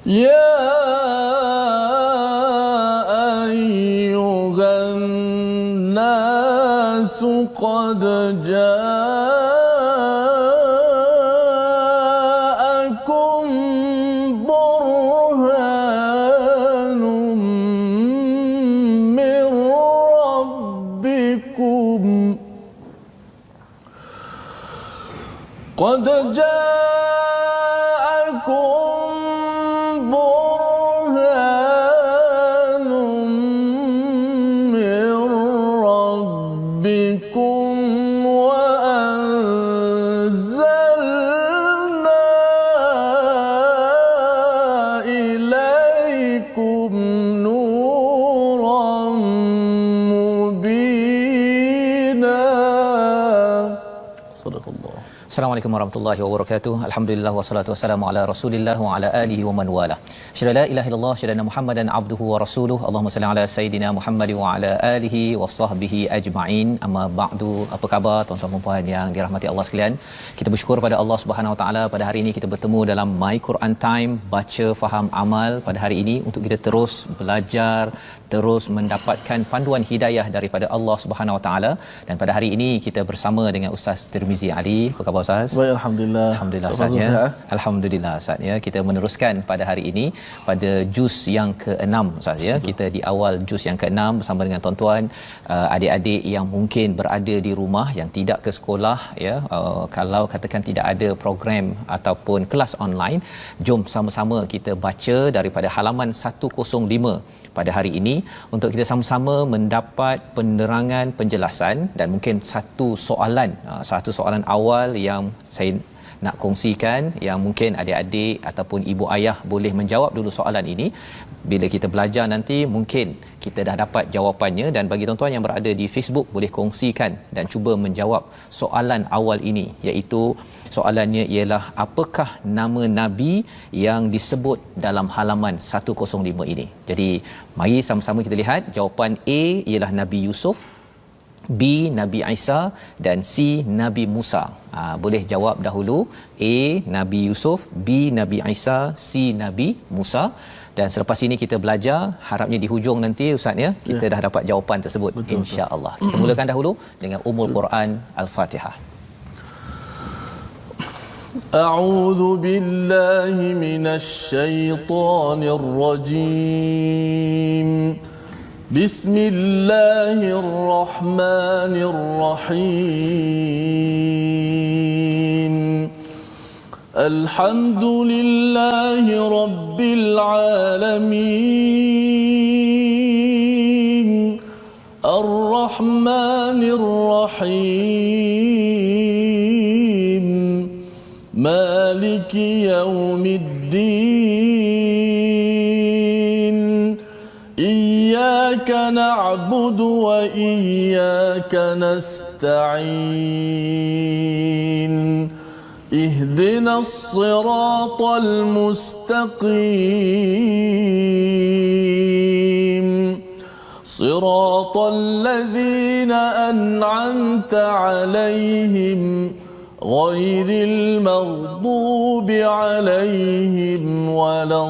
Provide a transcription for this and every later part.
يا أيها الناس قد جاءكم برهان من ربكم قد جاءكم برهان من ربكم وأنزلنا إليكم نورا مبينا صدق الله. Assalamualaikum warahmatullahi wabarakatuh. Alhamdulillah wassalatu wassalamu ala Rasulillah wa ala alihi wa man wala. Syada la ilaha illallah syada Muhammadan abduhu wa rasuluh. Allahumma salli ala sayidina Muhammad wa ala alihi wa sahbihi ajma'in. Amma ba'du. Apa khabar tuan-tuan dan puan yang dirahmati Allah sekalian? Kita bersyukur pada Allah Subhanahu wa taala pada hari ini kita bertemu dalam My Quran Time, baca faham amal pada hari ini untuk kita terus belajar, terus mendapatkan panduan hidayah daripada Allah Subhanahu wa taala. Dan pada hari ini kita bersama dengan Ustaz Tirmizi Ali. Apa khabar Ustaz? Baik, alhamdulillah. Alhamdulillah Ustaz ya. Alhamdulillah Ustaz ya. Kita meneruskan pada hari ini pada juz yang ke-6 Ustaz ya. Kita di awal juz yang ke-6 bersama dengan tuan-tuan adik-adik yang mungkin berada di rumah yang tidak ke sekolah ya. Kalau katakan tidak ada program ataupun kelas online, jom sama-sama kita baca daripada halaman 105 pada hari ini untuk kita sama-sama mendapat penerangan penjelasan dan mungkin satu soalan awal yang saya nak kongsikan yang mungkin adik-adik ataupun ibu ayah boleh menjawab dulu soalan ini. Bila kita belajar nanti mungkin kita dah dapat jawapannya, dan bagi tuan-tuan yang berada di Facebook boleh kongsikan dan cuba menjawab soalan awal ini, iaitu soalannya ialah apakah nama nabi yang disebut dalam halaman 105 ini. Jadi mari sama-sama kita lihat. Jawapan A ialah Nabi Yusuf, B Nabi Isa dan C Nabi Musa. Boleh jawab dahulu. A Nabi Yusuf, B Nabi Isa, C Nabi Musa. Dan selepas ini kita belajar, harapnya di hujung nanti Ustaz ya, kita dah dapat jawapan tersebut insya-Allah. Kita mulakan dahulu dengan Ummul Quran Al-Fatihah. A'udzu billahi minasy syaithanir rajim. Bismillahirrahmanirrahim. Alhamdulillahi rabbil alamin. Ar-Rahmanir Rahim. Maliki yaumiddin. Iyyaka na'budu wa iyyaka nasta'in. اهدنا الصراط المستقيم صراط الذين أنعمت عليهم غير المغضوب عليهم ولا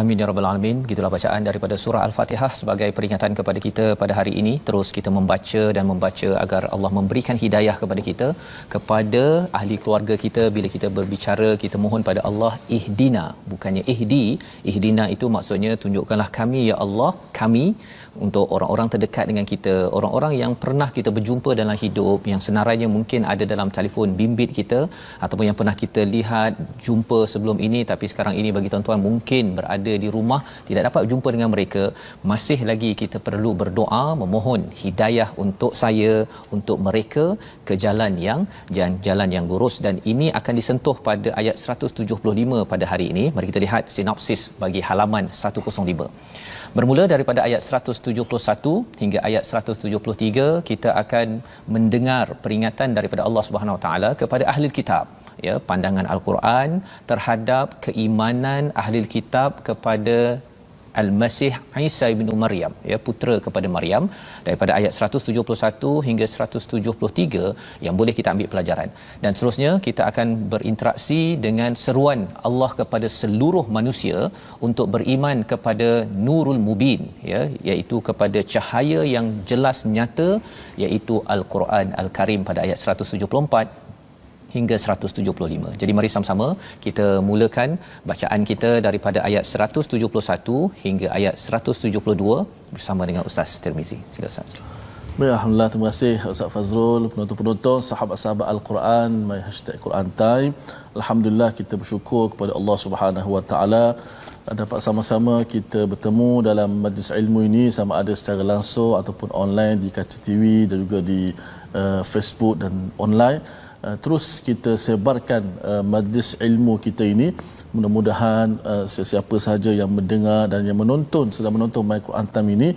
Amin ya rabbal alamin. Begitulah bacaan daripada surah Al-Fatihah sebagai peringatan kepada kita pada hari ini. Terus kita membaca dan membaca agar Allah memberikan hidayah kepada kita, kepada ahli keluarga kita. Bila kita berbicara, kita mohon pada Allah ihdina, bukannya ihdi. Ihdina itu maksudnya tunjukkanlah kami ya Allah, kami, untuk orang-orang terdekat dengan kita, orang-orang yang pernah kita berjumpa dalam hidup, yang senarainya mungkin ada dalam telefon bimbit kita, ataupun yang pernah kita lihat jumpa sebelum ini tapi sekarang ini bagi tuan-tuan mungkin berada di rumah tidak dapat jumpa dengan mereka. Masih lagi kita perlu berdoa memohon hidayah untuk saya, untuk mereka ke jalan yang lurus. Dan ini akan disentuh pada ayat 175 pada hari ini. Mari kita lihat sinopsis bagi halaman 105. Bermula daripada ayat 171 hingga ayat 173, kita akan mendengar peringatan daripada Allah Subhanahu Wa Taala kepada ahli kitab, ya, pandangan Al-Quran terhadap keimanan ahli kitab kepada Al-Masih Isa bin Maryam, ya, putera kepada Maryam, daripada ayat 171 hingga 173 yang boleh kita ambil pelajaran. Dan seterusnya kita akan berinteraksi dengan seruan Allah kepada seluruh manusia untuk beriman kepada Nurul Mubin, ya, iaitu kepada cahaya yang jelas nyata, iaitu Al-Quran Al-Karim pada ayat 174 hingga 175. Jadi mari sama-sama kita mulakan bacaan kita daripada ayat 171 hingga ayat 172 bersama dengan Ustaz Tirmizi. Sila Ustaz. Baik, alhamdulillah, terima kasih Ustaz Fazrul, penonton-penonton, sahabat-sahabat Al-Quran, my #Quran Time. Alhamdulillah, kita bersyukur kepada Allah Subhanahu Wa Taala dapat sama-sama kita bertemu dalam majlis ilmu ini, sama ada secara langsung ataupun online di kaca TV dan juga di Facebook dan online. Terus kita sebarkan majlis ilmu kita ini. Mudah-mudahan sesiapa sahaja yang mendengar dan yang menonton, sedang menonton My Quran Time ini,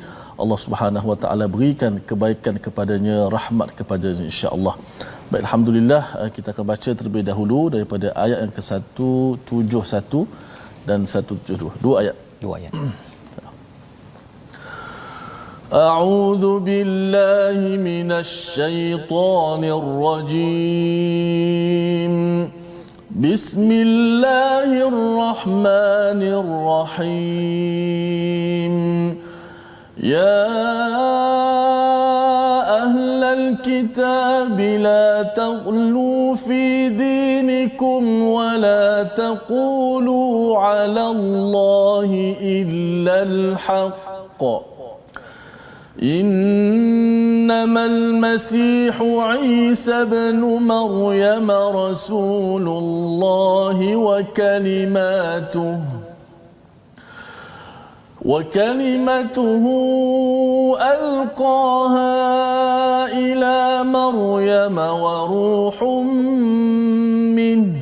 Allah Subhanahu Wa Taala berikan kebaikan kepadanya, rahmat kepadanya, insya-Allah. Baik, alhamdulillah, kita akan baca terlebih dahulu daripada ayat yang ke-171 dan 172. Dua ayat. أعوذ بالله من الشيطان الرجيم بسم الله الرحمن الرحيم يا أهل الكتاب لا تغلوا في دينكم ولا تقولوا على الله إلا الحق إنما المسيح عيسى بن مريم رسول الله وكلمته ألقاها إلى مريم وروح منه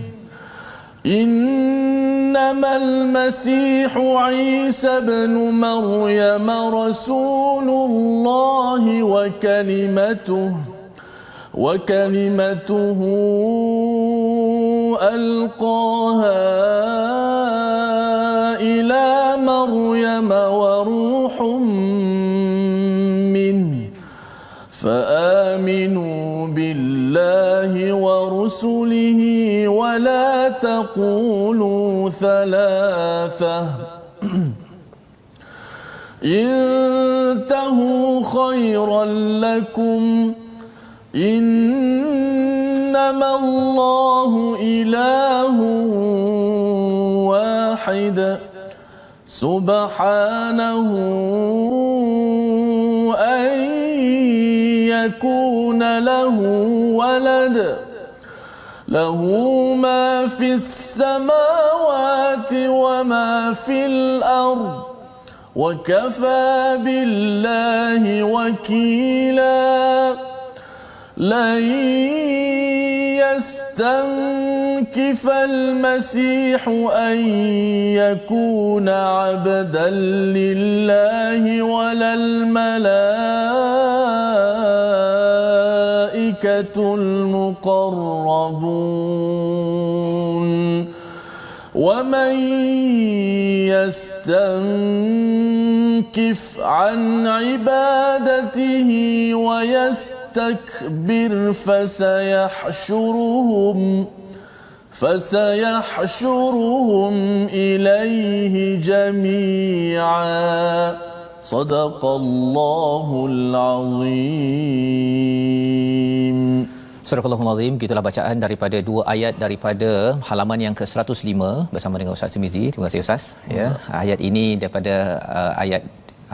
إنما المسيح عيسى بن مريم رسول الله وكلمته ألقاها إلى مريم وروح منه فآمنوا بالله ورسله ولا تقولوا ثلاثة انتهوا خيرا لكم إنما الله إله واحد سبحانه أن يكون له ولد له ما في السماوات وما في الأرض وكفى بالله وكيلا لن يستنكف المسيح أن يكون عبدا لله ولا الملائكة المقربون ومن يستنكف عن عبادته ويستكبر فسيحشرهم إليه جميعا صدق الله العظيم. Surah Al-Azim, gitulah bacaan daripada dua ayat daripada halaman yang ke-105 bersama dengan Ustaz Tirmizi. Terima kasih Ustaz. Ya, ayat ini daripada ayat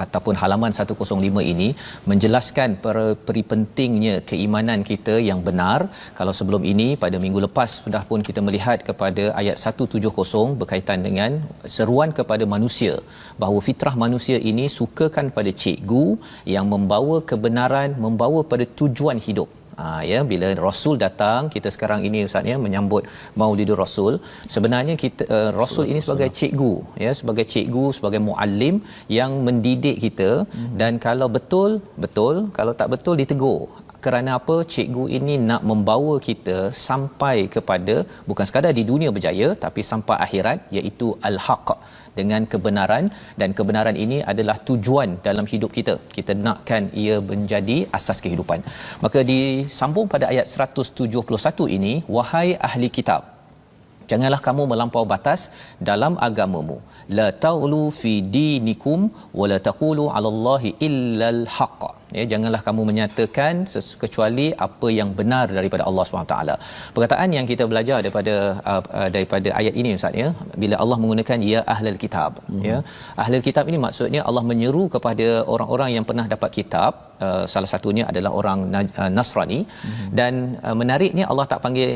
ataupun halaman 105 ini menjelaskan peri pentingnya keimanan kita yang benar. Kalau sebelum ini pada minggu lepas sudah pun kita melihat kepada ayat 170 berkaitan dengan seruan kepada manusia bahawa fitrah manusia ini sukakan pada cikgu yang membawa kebenaran, membawa pada tujuan hidup. Ya, bila Rasul datang, kita sekarang ini Ustaz ya menyambut Maulidur Rasul. Sebenarnya kita Rasul ini sebagai cikgu, ya, sebagai cikgu, sebagai muallim yang mendidik kita, dan kalau betul, kalau tak betul ditegur. Kerana apa? Cikgu ini nak membawa kita sampai kepada bukan sekadar di dunia berjaya tapi sampai akhirat, iaitu al-haq, dengan kebenaran, dan kebenaran ini adalah tujuan dalam hidup kita. Kita nakkan ia menjadi asas kehidupan. Maka disambung pada ayat 171 ini, wahai ahli kitab, janganlah kamu melampau batas dalam agamamu. La taghlu fi dinikum wa la taqulu 'alallahi illal haqq. Ya, janganlah kamu menyatakan kecuali apa yang benar daripada Allah SWT. Perkataan yang kita belajar daripada ayat ini Ustaz, ya, bila Allah menggunakan ya ahlul kitab, ya. Ahlul kitab ini maksudnya Allah menyeru kepada orang-orang yang pernah dapat kitab. Salah satunya adalah orang Nasrani. Dan menariknya Allah tak panggil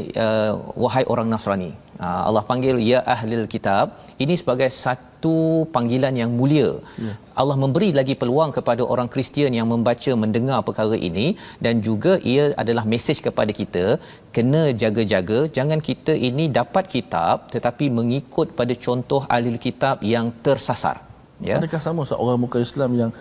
wahai orang Nasrani. Allah panggil ya ahlul kitab ini sebagai satu panggilan yang mulia. Allah memberi lagi peluang kepada orang Kristian yang membaca, mendengar perkara ini, dan juga ia adalah mesej kepada kita, kena jaga-jaga jangan kita ini dapat kitab tetapi mengikut pada contoh ahli kitab yang tersasar. Ya. Adakah sama seorang muka Islam yang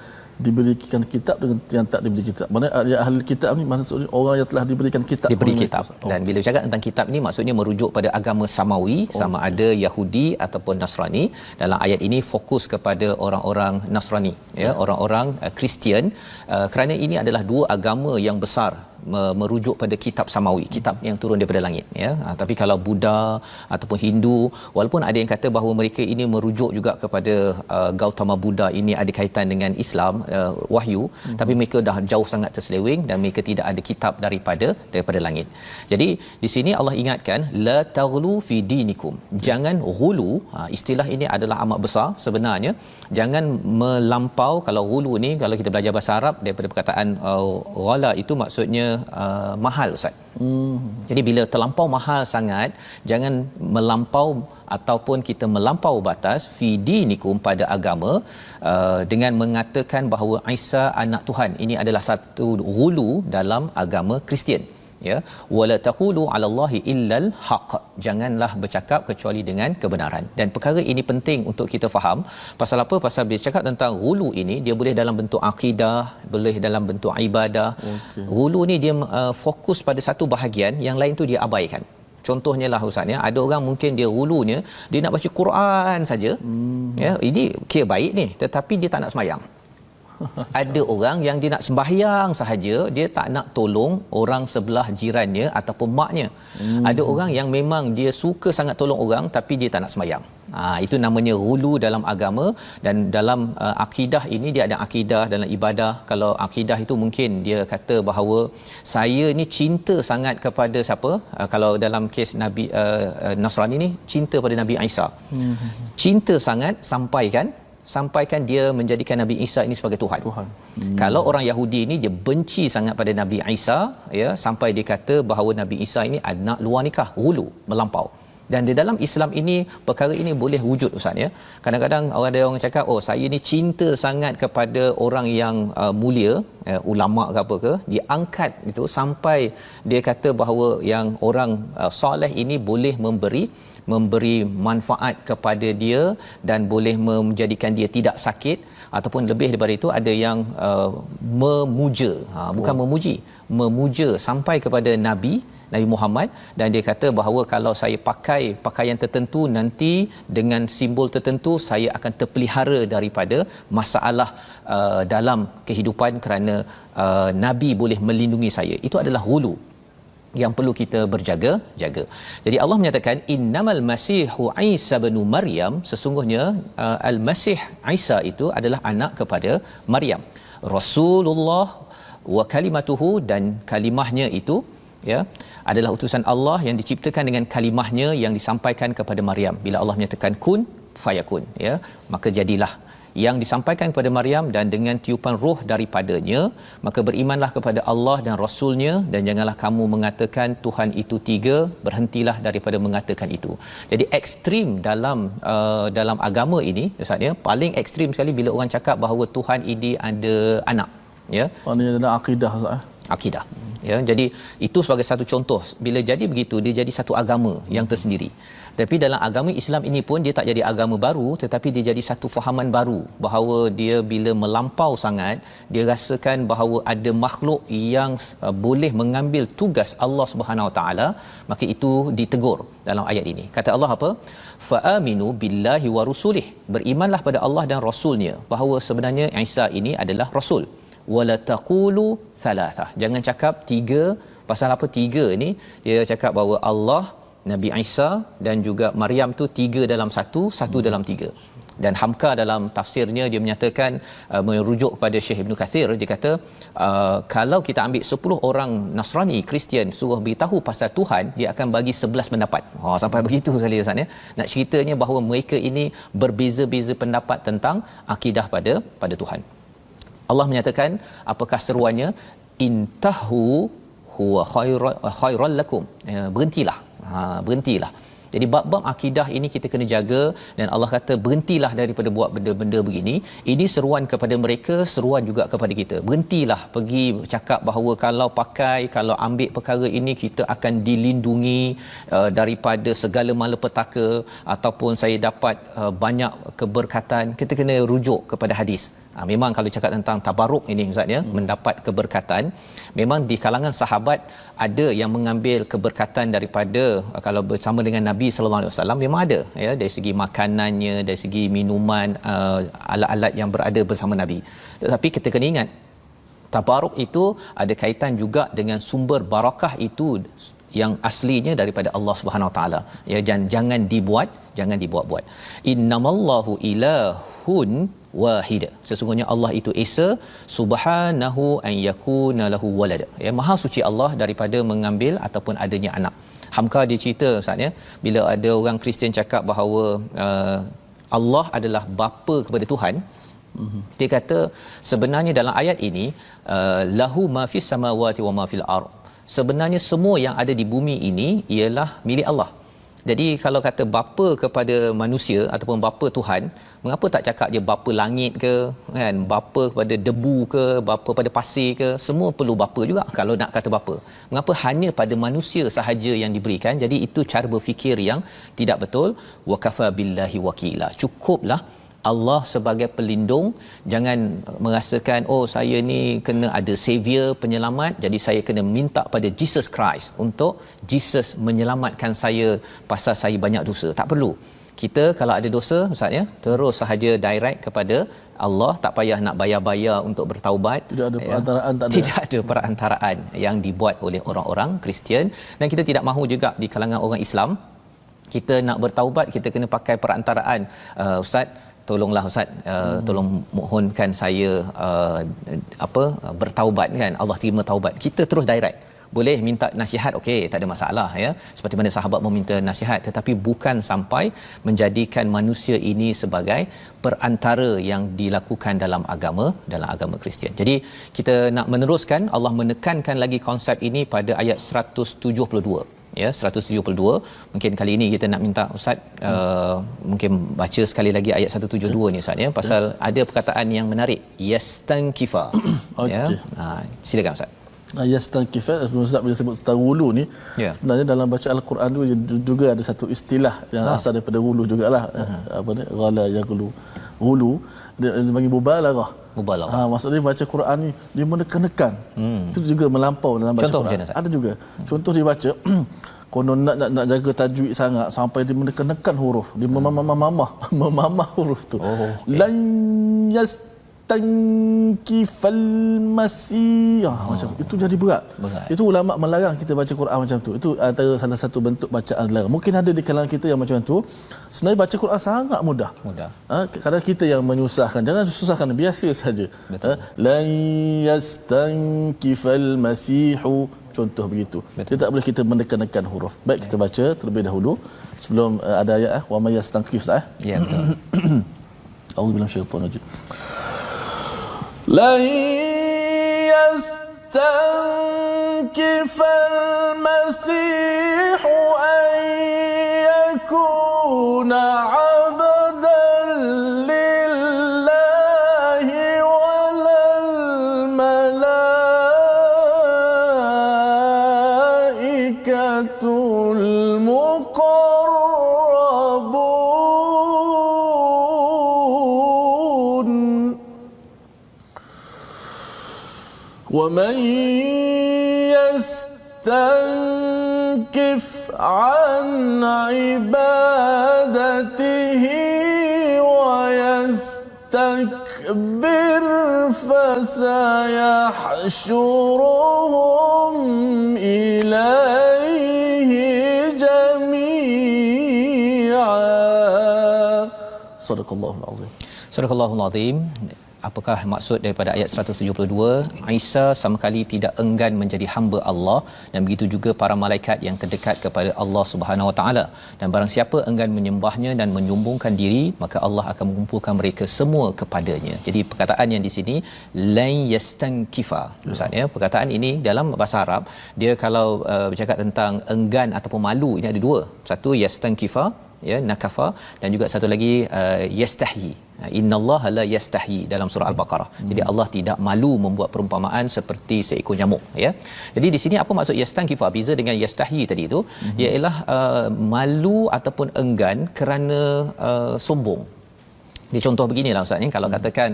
diberikan kitab dengan yang tak diberi kitab? Mana ahli kitab ni maksudnya orang yang telah diberikan kitab, diberi kitab. Dan bila cakap tentang kitab ni maksudnya merujuk pada agama samawi, sama ada Yahudi ataupun Nasrani. Dalam ayat ini fokus kepada orang-orang Nasrani, ya, orang-orang Kristian, kerana ini adalah dua agama yang besar merujuk pada kitab samawi, kitab yang turun daripada langit, ya. Tapi kalau Buddha ataupun Hindu, walaupun ada yang kata bahawa mereka ini merujuk juga kepada Gautama Buddha, ini ada kaitan dengan Islam, wahyu, tapi mereka dah jauh sangat terseleweng dan mereka tidak ada kitab daripada langit. Jadi di sini Allah ingatkan la taghlu fi dinikum, jangan ghulu. Istilah ini adalah amat besar sebenarnya. Jangan melampau. Kalau ghulu ni, kalau kita belajar bahasa Arab, daripada perkataan ghala itu maksudnya mahal, Ustaz. Jadi bila terlampau mahal sangat, jangan melampau ataupun kita melampau batas fi dinikum, pada agama, dengan mengatakan bahawa Isa anak Tuhan. Ini adalah satu ghulu dalam agama Kristian, ya. Wala taqulu 'alallahi illal haqq, janganlah bercakap kecuali dengan kebenaran. Dan perkara ini penting untuk kita faham. Pasal apa? Pasal bila cakap tentang ghulu ini, dia boleh dalam bentuk akidah, boleh dalam bentuk ibadah. Ghulu ni dia fokus pada satu bahagian, yang lain tu dia abaikan. Contohnya lah Ustaz, ya, ada orang mungkin dia ghulunya dia nak baca Quran saja. Ya, ini kira baik ni, tetapi dia tak nak sembahyang. Ada orang yang dia nak sembahyang sahaja, dia tak nak tolong orang sebelah jirannya ataupun maknya. Ada orang yang memang dia suka sangat tolong orang tapi dia tak nak sembahyang. Itu namanya ghulu dalam agama. Dan dalam akidah ini, dia ada akidah dalam ibadah. Kalau akidah itu mungkin dia kata bahawa saya ni cinta sangat kepada siapa. Kalau dalam kes Nabi Nasrani ni, cinta pada Nabi Isa. Cinta sangat sampaikan dia menjadikan Nabi Isa ini sebagai Tuhan. Kalau orang Yahudi ini dia benci sangat pada Nabi Isa, ya, sampai dia kata bahawa Nabi Isa ini anak luar nikah, ghulu, melampau. Dan di dalam Islam ini perkara ini boleh wujud, Ustaz, ya. Kadang-kadang ada orang cakap, oh saya ni cinta sangat kepada orang yang mulia, ulama ke apa ke, dia angkat itu sampai dia kata bahawa yang orang soleh ini boleh memberi manfaat kepada dia dan boleh menjadikan dia tidak sakit. Ataupun lebih daripada itu, ada yang memuja, bukan memuji, memuja sampai kepada Nabi Muhammad, dan dia kata bahawa kalau saya pakai pakaian tertentu, nanti dengan simbol tertentu saya akan terpelihara daripada masalah dalam kehidupan kerana Nabi boleh melindungi saya. Itu adalah ghulu yang perlu kita berjaga-jaga. Jadi Allah menyatakan innamal masihu Isa bin Maryam, sesungguhnya al-Masih Isa itu adalah anak kepada Maryam, Rasulullah wa kalimatuhu, dan kalimahnya itu, ya, adalah utusan Allah yang diciptakan dengan kalimahnya yang disampaikan kepada Maryam. Bila Allah menyatakan kun fayakun, ya, maka jadilah yang disampaikan kepada Maryam, dan dengan tiupan roh daripadanya, maka berimanlah kepada Allah dan Rasulnya, dan janganlah kamu mengatakan Tuhan itu tiga, berhentilah daripada mengatakan itu. Jadi ekstrim dalam agama ini, Ustaz, ya, paling ekstrim sekali bila orang cakap bahawa Tuhan ini ada anak, ya. Ini adalah akidah, Ustaz. Akidah, ya. Jadi itu sebagai satu contoh. Bila jadi begitu, dia jadi satu agama yang tersendiri. Tapi dalam agama Islam ini pun dia tak jadi agama baru, tetapi dia jadi satu fahaman baru bahawa dia bila melampau sangat, dia rasakan bahawa ada makhluk yang boleh mengambil tugas Allah Subhanahu Wa Taala, maka itu ditegur dalam ayat ini. Kata Allah apa? Fa aminu billahi wa rusulih. Berimanlah pada Allah dan rasulnya, bahawa sebenarnya Isa ini adalah rasul. Wala taqulu thalathah. Jangan cakap tiga. Pasal apa tiga ni? Dia cakap bahawa Allah, Nabi Isa dan juga Maryam tu tiga dalam satu, satu dalam tiga. Dan Hamka dalam tafsirnya dia menyatakan merujuk kepada Syekh Ibn Kathir, dia kata kalau kita ambil 10 orang Nasrani, Kristian suruh beritahu pasal Tuhan, dia akan bagi 11 pendapat. Sampai begitu sekali Ustaz ya. Nak ceritanya bahawa mereka ini berbeza-beza pendapat tentang akidah pada Tuhan. Allah menyatakan apakah seruannya? Intahu huwa khairal lakum. Berhentilah. Berhentilah. Jadi bab-bab akidah ini kita kena jaga, dan Allah kata berhentilah daripada buat benda-benda begini. Ini seruan kepada mereka, seruan juga kepada kita. Berhentilah pergi cakap bahawa kalau ambil perkara ini kita akan dilindungi daripada segala malapetaka, ataupun saya dapat banyak keberkatan. Kita kena rujuk kepada hadis. Memang kalau cakap tentang tabaruk ini Ustaz ya, mendapat keberkatan, memang di kalangan sahabat ada yang mengambil keberkatan daripada kalau bersama dengan Nabi sallallahu alaihi wasallam, memang ada ya, dari segi makanannya, dari segi minuman, alat-alat yang berada bersama Nabi. Tetapi kita kena ingat tabaruk itu ada kaitan juga dengan sumber barakah itu yang aslinya daripada Allah Subhanahu Wa Taala. Ya, jangan dibuat-buat. Innamallahu ilahun wahid. Sesungguhnya Allah itu esa, subhanahu an yakuna lahu walad. Ya, maha suci Allah daripada mengambil ataupun adanya anak. Hamka dia cerita Ustaz ya, bila ada orang Kristian cakap bahawa Allah adalah bapa kepada Tuhan, dia kata sebenarnya dalam ayat ini lahu ma fis samawati wa ma fil ard. Sebenarnya semua yang ada di bumi ini ialah milik Allah. Jadi kalau kata bapa kepada manusia ataupun bapa Tuhan, mengapa tak cakap dia bapa langit ke, kan, bapa kepada debu ke, bapa pada pasir ke, semua perlu bapa juga kalau nak kata bapa. Mengapa hanya pada manusia sahaja yang diberikan? Jadi itu cara berfikir yang tidak betul. Wa kafa billahi wakila. Cukuplah Allah sebagai pelindung. Jangan merasakan saya ni kena ada savior, penyelamat, jadi saya kena minta pada Jesus Christ untuk Jesus menyelamatkan saya pasal saya banyak dosa. Tak perlu. Kita kalau ada dosa Ustaz ya, terus sahaja direct kepada Allah, tak payah nak bayar-bayar untuk bertaubat. Tidak ada perantaraan, tidak ada perantaraan yang dibuat oleh orang-orang Kristian. Dan kita tidak mahu juga di kalangan orang Islam kita nak bertaubat kita kena pakai perantaraan. Ustaz, tolonglah Ustaz, tolong mohonkan saya bertaubat, kan, Allah terima taubat. Kita terus direct. Boleh minta nasihat, okey, tak ada masalah ya, seperti mana sahabat meminta nasihat, tetapi bukan sampai menjadikan manusia ini sebagai perantara yang dilakukan dalam agama Kristian. Jadi kita nak meneruskan, Allah menekankan lagi konsep ini pada ayat 172 ya, 172. Mungkin kali ini kita nak minta Ustaz mungkin baca sekali lagi ayat 172 ni Ustaz ya, pasal ada perkataan yang menarik, yastankifa. Ya, silakan Ustaz. Yastankifa, Ustaz bila sebut tentang wulu ni, sebenarnya dalam bacaan Al-Quran tu juga ada satu istilah yang asal daripada wulu jugalah. Apa ni, ghala yaghlu, wulu dia bagi mubalaghah. Maksudnya baca Quran ni dia menekan-nekan. Itu juga melampau dalam baca contoh Quran. Ada juga contoh dia baca konon nak jaga tajwid sangat sampai dia menekan-nekan huruf, dia memamah huruf tu. Lan yastankifal masih, macam itu jadi berat. Itu ulama melarang kita baca Quran macam tu. Itu antara salah satu bentuk bacaan dilarang. Mungkin ada di kalangan kita yang macam tu. Sebenarnya baca Quran sangat mudah. Kadang kita yang menyusahkan. Jangan susahkan, biasa saja. Lan yastankifal masihu, contoh begitu. Dia tak boleh kita menekan-nekan huruf. Baik, kita baca terlebih dahulu sebelum ada ayat wa may yastankif. Ya, betul. A'udzubillahi minasyaitonir rajim. lan yastankifal masihu an yakuna المقربون ومن يستنكف عن عبادته ويستكبر فسيحشرهم إليه جميعا. صدق الله العظيم. Surahul Azim. Apakah maksud daripada ayat 172? Isa sama kali tidak enggan menjadi hamba Allah, dan begitu juga para malaikat yang terdekat kepada Allah Subhanahu Wa Taala. Dan barang siapa enggan menyembahnya dan menyombongkan diri, maka Allah akan mengumpulkan mereka semua kepadanya. Jadi perkataan yang di sini lan yastankifa. Maksudnya perkataan ini dalam bahasa Arab, dia kalau bercakap tentang enggan ataupun malu, ini ada dua. Satu yastankifa, ya, nakafa, dan juga satu lagi yastahi. Innallaha la yastahi dalam surah Al-Baqarah. Jadi Allah tidak malu membuat perumpamaan seperti seekor nyamuk, ya. Jadi di sini apa maksud yastankifa beza dengan yastahi tadi itu? Ialah malu ataupun enggan kerana sombong. Dia contoh beginilah ustaz ni, kalau katakan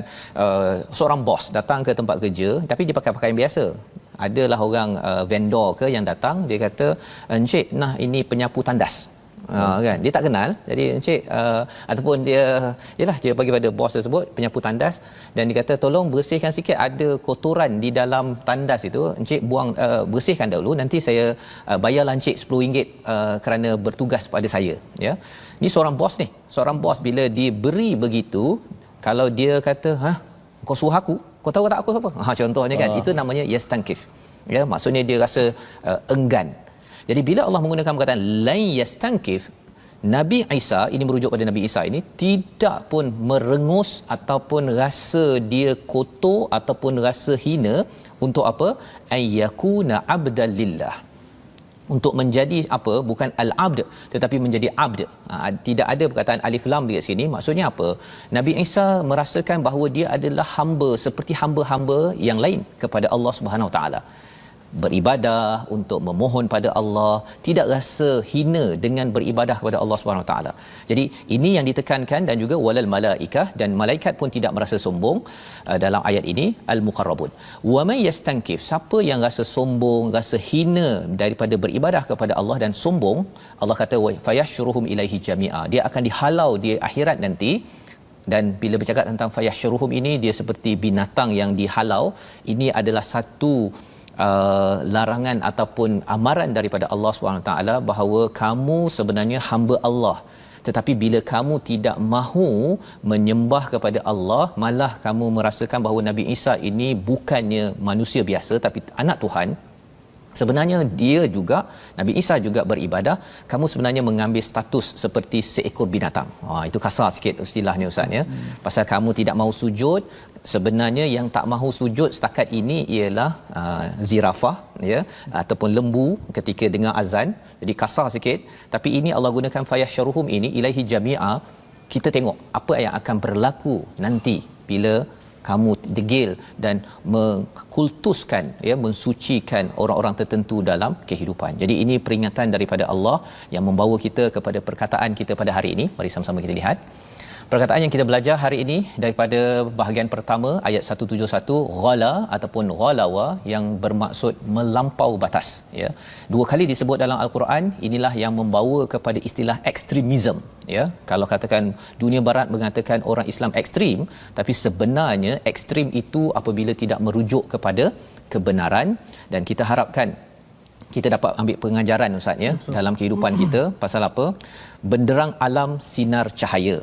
seorang bos datang ke tempat kerja tapi dia pakai pakaian biasa. Adalah orang vendor ke yang datang, dia kata, "Encik, nah ini penyapu tandas." Kan dia tak kenal, jadi encik ataupun dia yalah dia bagi pada bos tersebut penyapu tandas, dan dia kata tolong bersihkan sikit, ada kotoran di dalam tandas itu, encik buang, bersihkan dahulu, nanti saya bayarlah encik RM10 kerana bertugas pada saya, ya. Ni seorang bos bila diberi begitu, kalau dia kata kau suruh aku, kau tahu tak aku siapa, contohnya kan, itu namanya yastankif, ya, maksudnya dia rasa enggan. Jadi bila Allah menggunakan perkataan lan yastankif, Nabi Isa, ini merujuk pada Nabi Isa ini, tidak pun merengus ataupun rasa dia kotor ataupun rasa hina untuk apa? Ayyakuna abdal lillah. Untuk menjadi apa? Bukan al-abd tetapi menjadi abd. Tidak ada perkataan alif lam di sini. Maksudnya apa? Nabi Isa merasakan bahawa dia adalah hamba seperti hamba-hamba yang lain kepada Allah Subhanahu Wa Taala. Beribadah untuk memohon pada Allah, tidak rasa hina dengan beribadah kepada Allah Subhanahu Wa Taala. Jadi ini yang ditekankan, dan juga walal malaikah, dan malaikat pun tidak merasa sombong dalam ayat ini, al muqarrabun. Wa may yastankif, siapa yang rasa sombong, rasa hina daripada beribadah kepada Allah dan sombong, Allah kata wa fayashruhum ilaihi jami'a, dia akan dihalau di akhirat nanti. Dan bila bercakap tentang fayashruhum ini, dia seperti binatang yang dihalau. Ini adalah satu larangan ataupun amaran daripada Allah SWT bahawa kamu sebenarnya hamba Allah, tetapi bila kamu tidak mahu menyembah kepada Allah, malah kamu merasakan bahawa Nabi Isa ini bukannya manusia biasa tapi anak Tuhan. Sebenarnya dia juga, Nabi Isa juga beribadah, kamu sebenarnya mengambil status seperti seekor binatang. Itu kasar sikit istilahnya ustaz, ya. Pasal kamu tidak mahu sujud, sebenarnya yang tak mahu sujud setakat ini ialah zirafah, ya, ataupun lembu ketika dengar azan. Jadi kasar sikit, tapi ini Allah gunakan fayashruhum ini ilaihi jami'a. Kita tengok apa yang akan berlaku nanti bila kamu degil dan mengkultuskan, ya, mensucikan orang-orang tertentu dalam kehidupan. Jadi ini peringatan daripada Allah yang membawa kita kepada perkataan kita pada hari ini. Mari sama-sama kita lihat perkataan yang kita belajar hari ini daripada bahagian pertama ayat 171, ghala ataupun ghalawa, yang bermaksud melampau batas, ya. Dua kali disebut dalam al-Quran. Inilah yang membawa kepada istilah ekstremism, ya. Kalau katakan dunia barat mengatakan orang Islam ekstrim, tapi sebenarnya ekstrim itu apabila tidak merujuk kepada kebenaran. Dan kita harapkan kita dapat ambil pengajaran ustaz, ya, dalam kehidupan kita pasal apa? Benderang alam sinar cahaya,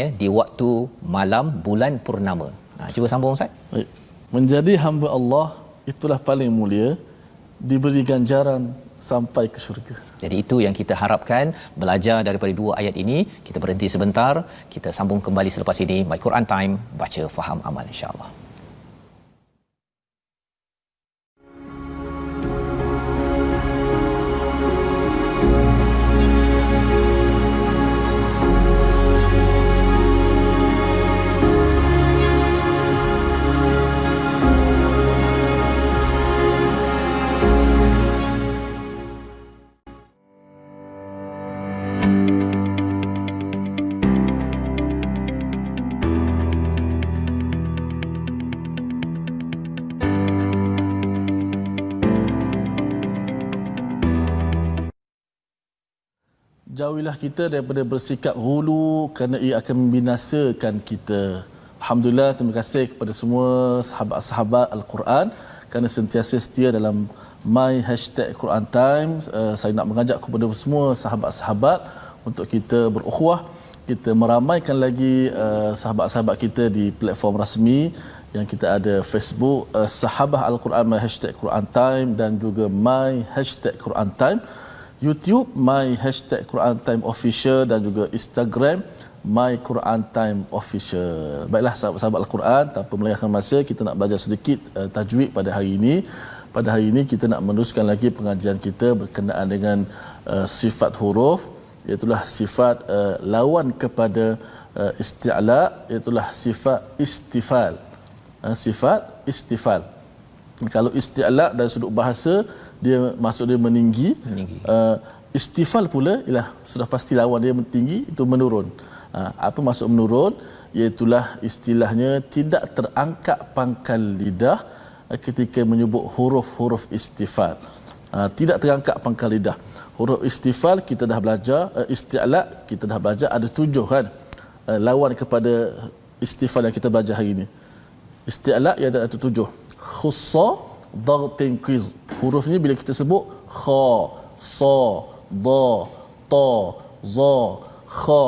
ya, di waktu malam bulan purnama. Cuba sambung ustaz. Baik. Menjadi hamba Allah itulah paling mulia, diberi ganjaran sampai ke syurga. Jadi itu yang kita harapkan, belajar daripada dua ayat ini. Kita berhenti sebentar, kita sambung kembali selepas ini. My Quran Time, baca faham amal, insya-Allah. jauhilah kita daripada bersikap hulu kerana ia akan membinasakan kita. Alhamdulillah, terima kasih kepada semua sahabat-sahabat Al-Quran kerana sentiasa setia dalam my #Quran Time. Saya nak mengajak kepada semua sahabat-sahabat untuk kita berukhuwah, kita meramaikan lagi sahabat-sahabat kita di platform rasmi yang kita ada Facebook Sahabah Al-Quran my #Quran Time dan juga my #Quran Time, YouTube my #Quran Time Official dan juga Instagram my Quran Time Official. Baiklah sahabat-sahabat Al-Quran, tanpa melengahkan masa, kita nak belajar sedikit tajwid pada hari ini. Pada hari ini kita nak meneruskan lagi pengajian kita berkenaan dengan sifat huruf, iaitulah sifat lawan kepada isti'la, iaitulah sifat istifal. Sifat istifal. Kalau isti'la dari sudut bahasa, dia maksud dia meninggi. Istifal pula ialah sudah pasti lawan dia tinggi, itu menurun. Apa maksud menurun? Iaitulah istilahnya tidak terangkat pangkal lidah ketika menyebut huruf-huruf istifal. Tidak terangkat pangkal lidah. Huruf istifal kita dah belajar, isti'la kita dah belajar, ada 7 kan. Lawan kepada istifal yang kita belajar hari ini. Isti'la ia ada 7. Khussa, dagtin qiz. Hurufnya bila kita sebut kha, sa, da, ta, za, kha,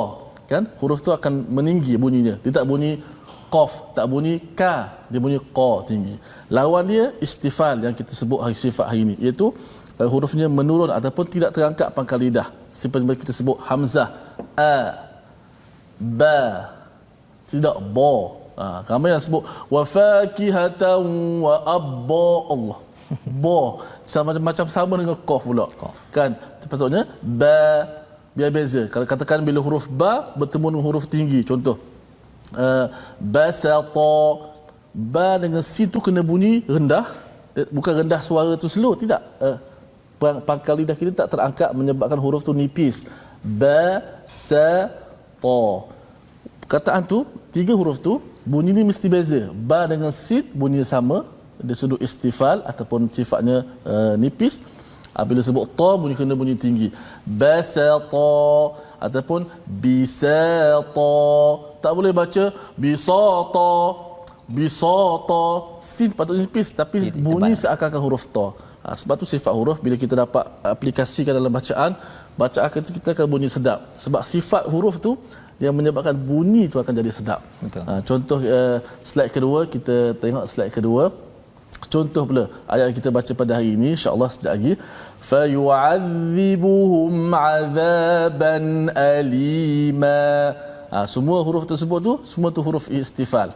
kan? Huruf tu akan meninggi bunyinya. Dia tak bunyi qaf, tak bunyi ka, dia bunyi qa tinggi. Lawan dia istifal yang kita sebut hari sifat hari ini, iaitu hurufnya menurun ataupun tidak terangkat pangkal lidah. Seperti kita sebut hamzah, a, ba, tidak ba. Ramai yang sebut wa fakihatan wa abba, Allah. Ba sama macam sama dengan qaf pula. Kan? Sepatutnya ba, biar beza. Kalau katakan bila huruf ba bertemu dengan huruf tinggi, contoh basata, ba dengan sin tu kena bunyi rendah, bukan rendah suara tu slow, tidak. Pangkal lidah kita tak terangkat menyebabkan huruf tu nipis. Ba, sa, ta. Kataan tu 3 huruf tu bunyi ni mesti beza. Ba dengan sin bunyi sama dari sudut istifal ataupun sifatnya nipis. Bila sebut ta kena bunyi tinggi. Basata ataupun bisata. Tak boleh baca bisata, bisata. Sin patutnya nipis tapi bunyi seakan-akan huruf ta. Sebab tu sifat huruf bila kita dapat aplikasikan dalam bacaan kita akan bunyi sedap. Sebab sifat huruf tu yang menyebabkan bunyi tu akan jadi sedap. Contoh slide kedua, kita tengok slide kedua. Contoh pula ayat yang kita baca pada hari ini, insya-Allah sekejap lagi. Fa yu'adzibuhum 'adzaban alima. Semua huruf tersebut tu semua tu huruf istifal.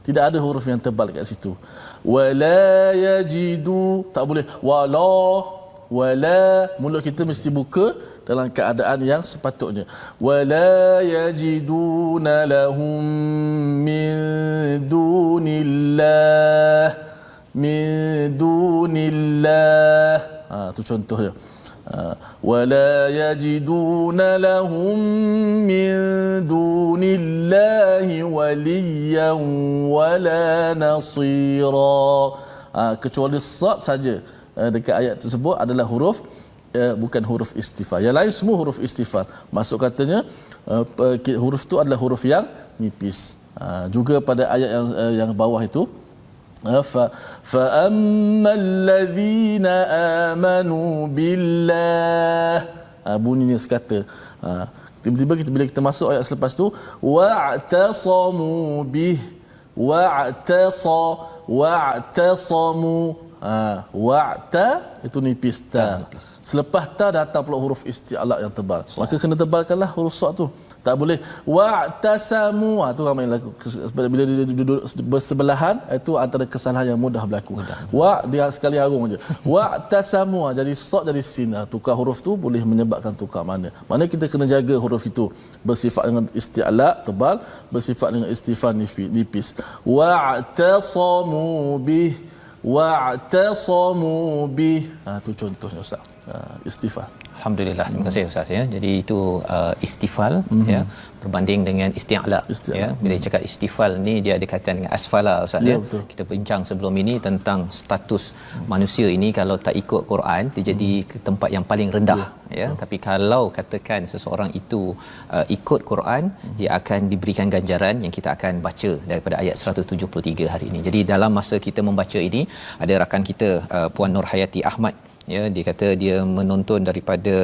Tidak ada huruf yang tebal kat situ. Wala yajidu, tak boleh wala, mulut kita mesti buka dalam keadaan yang sepatutnya. Wala yajiduna lahum min dunillah. Tu contohnya. Wala yajiduna lahum min dunillahi waliyan wala nasira. Kecuali sad saja dekat ayat tersebut adalah huruf bukan huruf istifal. Yang lain semua huruf istifal. Maksud katanya huruf tu adalah huruf yang nipis. Juga pada ayat yang bawah itu, fa ammal ladzina amanu billah. Bunyinya sekata. Tiba-tiba bila kita masuk ayat selepas tu, wa'tasamu bih, wa'tasamu. Wa'ta itu nipis ta. Selepas ta datang pula huruf isti'la yang tebal. Maka kena tebalkanlah huruf sad tu. Tak boleh wa'tasamu. Tu ramai laku. Bila dia duduk bersebelahan, itu antara kesalahan yang mudah berlaku. Wa dia sekali harum aja. Wa'tasamu jadi sad jadi sin. Tukar huruf tu boleh menyebabkan tukar makna. Mana kita kena jaga huruf itu bersifat dengan isti'la tebal, bersifat dengan istifal nipis. Wa'tasamu bih, wa'tasamu bih. Tu contohnya Ustaz. istighfar. Alhamdulillah, terima kasih Ustaz ya. Jadi itu istifal ya, berbanding dengan isti'la ya. Bila cakap istifal ni dia ada kaitan dengan asfala Ustaz ya. Betul. Kita bincang sebelum ini tentang status manusia ini kalau tak ikut Quran dia jadi ke tempat yang paling rendah ya. Tapi kalau katakan seseorang itu ikut Quran, dia akan diberikan ganjaran yang kita akan baca daripada ayat 173 hari ini. Jadi dalam masa kita membaca ini ada rakan kita Puan Nur Hayati Ahmad ya, dia kata dia menonton daripada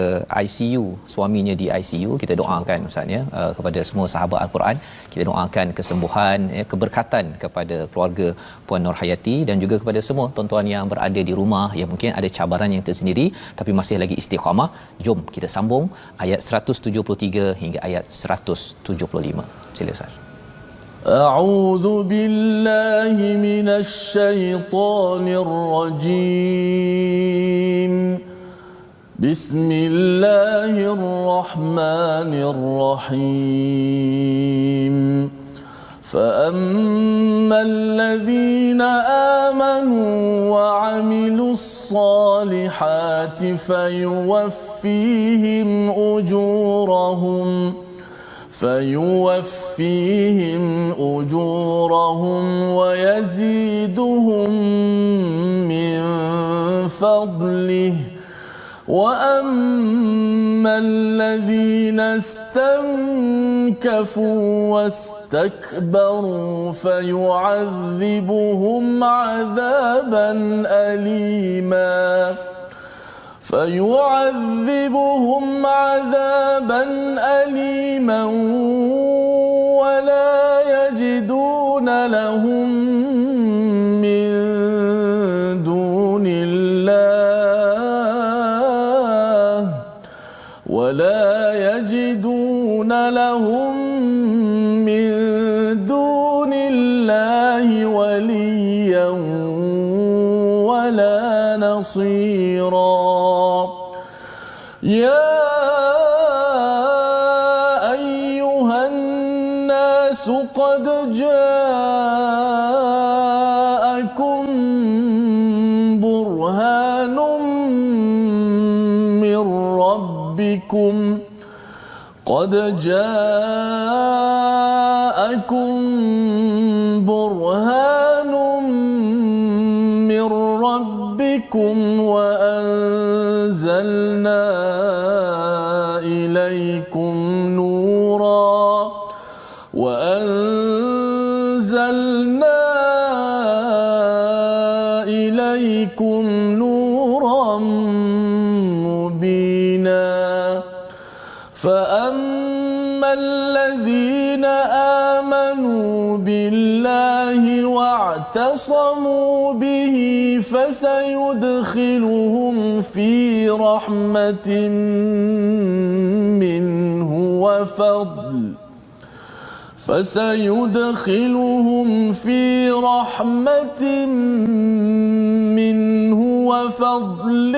ICU, suaminya di ICU. Kita doakan Ustaz ya kepada semua sahabat Al-Quran, kita doakan kesembuhan ya, keberkatan kepada keluarga Puan Nur Hayati dan juga kepada semua tuan-tuan yang berada di rumah yang mungkin ada cabaran yang tersendiri tapi masih lagi istiqamah. Jom kita sambung ayat 173 hingga ayat 175. Sila Ustaz. أعوذ بالله من الشيطان الرجيم بسم الله الرحمن الرحيم فأما الذين آمنوا وعملوا الصالحات فيوفيهم أجورهم ويزيدهم من فضله وأما الذين استنكفوا واستكبروا فيعذبهم عذابا أليما ولا يجدون لهم من دون الله وليا ولا نصيرا يا أيها الناس قد جاءكم برهان من ربكم وأنزلنا إليكم نورا مبينا فأما الذين آمنوا بالله واعتصموا به فسيدخلهم في رحمة منه وفضل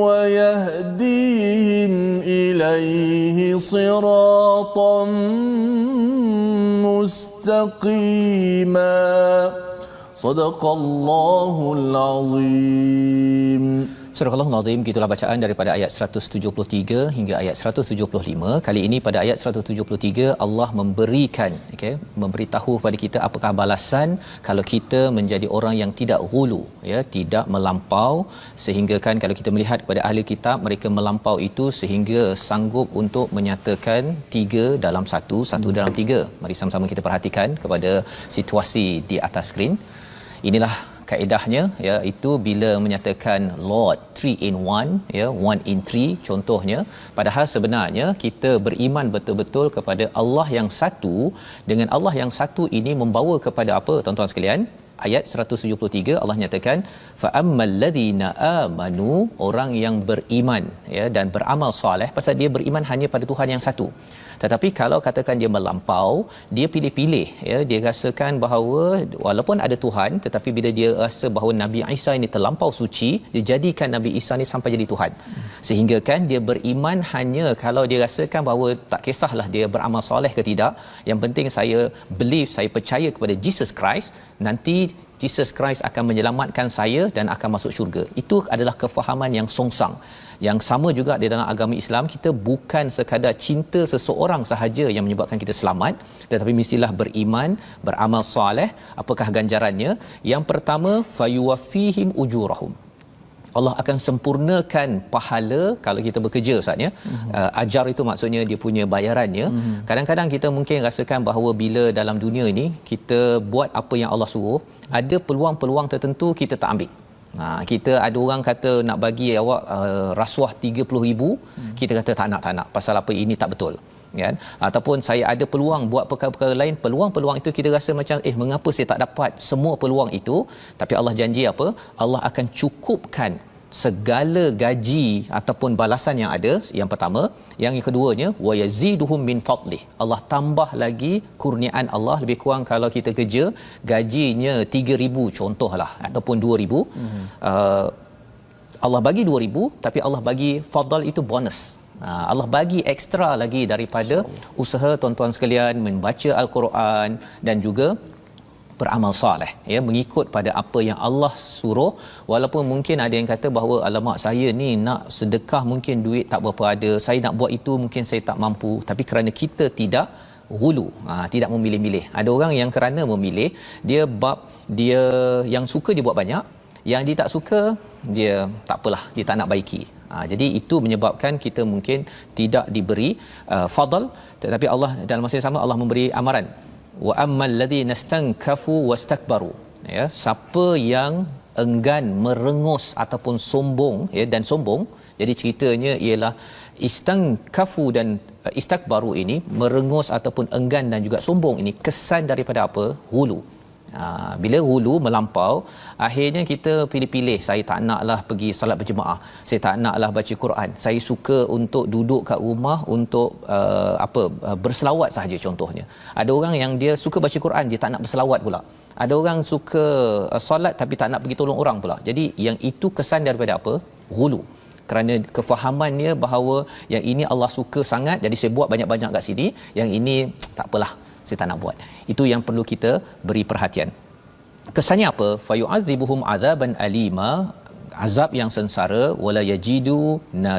ويهديهم إليه صراطا مستقيما صدق الله العظيم. Surah Al-Azim, gitulah bacaan daripada ayat 173 hingga ayat 175. Kali ini pada ayat 173 Allah memberikan memberitahu kepada kita apakah balasan kalau kita menjadi orang yang tidak ghulu, ya, tidak melampau, sehingga kan kalau kita melihat kepada ahli kitab, mereka melampau itu sehingga sanggup untuk menyatakan 3 dalam 1, 1 dalam 3. Mari sama-sama kita perhatikan kepada situasi di atas skrin. Inilah kaedahnya, ya, itu bila menyatakan Lord 3 in 1, ya, 1 in 3 contohnya, padahal sebenarnya kita beriman betul-betul kepada Allah yang satu. Dengan Allah yang satu ini membawa kepada apa, tuan-tuan sekalian? Ayat 173 Allah nyatakan fa ammal ladzina amanu, orang yang beriman, ya, dan beramal soleh, pasal dia beriman hanya pada Tuhan yang satu. Tetapi kalau katakan dia melampau, dia pilih-pilih, ya, dia rasakan bahawa walaupun ada Tuhan, tetapi bila dia rasa bahawa Nabi Isa ini terlampau suci, dia jadikan Nabi Isa ni sampai jadi Tuhan. Sehingga kan dia beriman hanya kalau dia rasakan bahawa tak kisahlah dia beramal soleh ke tidak, yang penting saya believe, saya percaya kepada Jesus Christ, nanti Jesus Christ akan menyelamatkan saya dan akan masuk syurga. Itu adalah kefahaman yang songsang. Yang sama juga di dalam agama Islam, kita bukan sekadar cinta seseorang sahaja yang menyebabkan kita selamat, tetapi mestilah beriman, beramal soleh. Apakah ganjarannya? Yang pertama, fayuwaffihim ujurahum. Allah akan sempurnakan pahala kalau kita bekerja, Ustaz ya. Ajar itu maksudnya dia punya bayarannya. Kadang-kadang kita mungkin rasakan bahawa bila dalam dunia ini kita buat apa yang Allah suruh, ada peluang-peluang tertentu kita tak ambil. Kita ada orang kata nak bagi awak rasuah 30,000, kita kata tak nak pasal apa, ini tak betul, kan? Ataupun saya ada peluang buat perkara-perkara lain, peluang-peluang itu kita rasa macam mengapa saya tak dapat semua peluang itu. Tapi Allah janji apa? Allah akan cukupkan segala gaji ataupun balasan yang ada. Yang pertama. Yang keduanya, wa yaziduhum min fadlih. Allah tambah lagi kurniaan Allah. Lebih kurang kalau kita kerja gajinya 3,000 contohlah, ataupun 2,000, Allah bagi 2,000, tapi Allah bagi fadl itu bonus. Allah bagi ekstra lagi daripada usaha tuan-tuan sekalian membaca Al-Quran dan juga beramal soleh, ya, mengikut pada apa yang Allah suruh. Walaupun mungkin ada yang kata bahawa alamak, saya ni nak sedekah mungkin duit tak berapa ada, saya nak buat itu mungkin saya tak mampu. Tapi kerana kita tidak ghulu, tidak memilih-milih. Ada orang yang kerana memilih, dia yang suka dia buat banyak, yang dia tak suka dia tak apalah, dia tak nak baiki. Jadi itu menyebabkan kita mungkin tidak diberi fadl. Tetapi Allah dalam masa yang sama Allah memberi amaran, wa ammal ladzina stankafu wastakbaru, ya, siapa yang enggan, merengus ataupun sombong, ya, dan sombong. Jadi ceritanya ialah istankafu dan istakbaru ini, merengus ataupun enggan dan juga sombong ini kesan daripada apa? Ghulu. Bila hulu melampau, akhirnya kita pilih-pilih, saya tak naklah pergi salat berjemaah, saya tak naklah baca Quran, saya suka untuk duduk kat rumah untuk berselawat sahaja contohnya. Ada orang yang dia suka baca Quran, dia tak nak berselawat pula. Ada orang suka solat tapi tak nak pergi tolong orang pula. Jadi yang itu kesan daripada apa? Hulu. Kerana kefahamannya bahawa yang ini Allah suka sangat, jadi saya buat banyak-banyak kat sini, yang ini tak apalah, saya tak nak buat. Itu yang perlu kita beri perhatian. Kesannya apa? Fayu'adzibuhum azaban alima, azab yang sengsara, wala yajidu